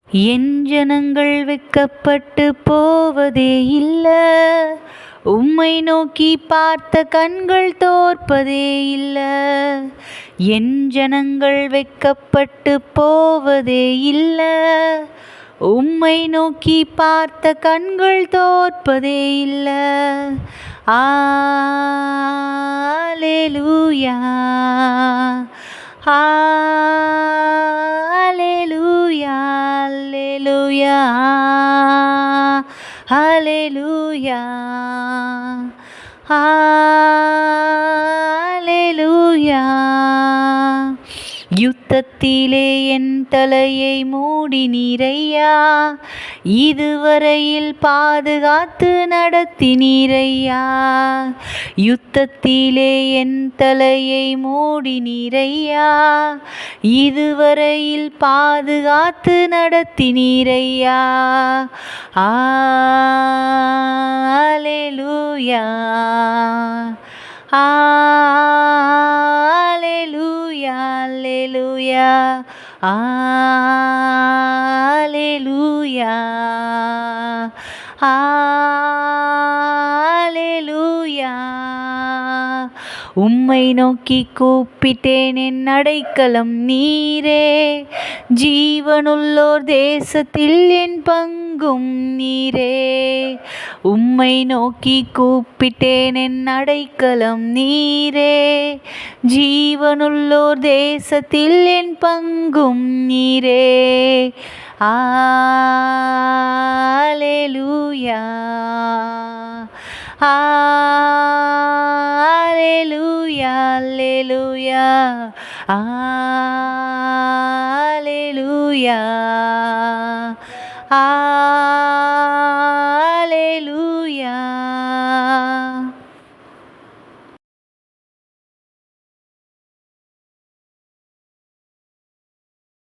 என் ஜனங்கள் வெட்கப்பட்டு போவதே இல்ல, உம்மை நோக்கி பார்த்த கண்கள் தோற்பதே இல்ல. என் ஜனங்கள் வெட்கப்பட்டு போவதே இல்ல, உம்மை நோக்கி பார்த்த கண்கள் தோற்பதே இல்ல. அல்லேலூயா, அல்லேலூயா, அல்லேலூயா, அல்லேலூயா, அல்லேலூயா. யுத்தத்திலே என் தலையை மூடினீரையா, இதுவரையில் பாதுகாத்து நடத்தினீரையா. யுத்தத்திலே என் தலையை மூடினீரையா, இதுவரையில் பாதுகாத்து நடத்தினீரையா. அல்லேலூயா, அல்லேலூயா, அல்லேலூயா, அல்லேலூயா, அல்லேலூயா. உம்மை நோக்கி கூப்பிட்டேன், என் அடைக்கலம் நீரே. ஜீவனுள்ளோர் தேசத்தில் என் பங்கும் நீரே. உம்மை நோக்கி கூப்பிட்டேன், என் அடைக்கலம் நீரே. ஜீவனுள்ளோர் தேசத்தில் என் பங்கும் நீரே. அல்லேலூயா, அல்லேலூயா, அல்லேலூயா, அல்லேலூயா,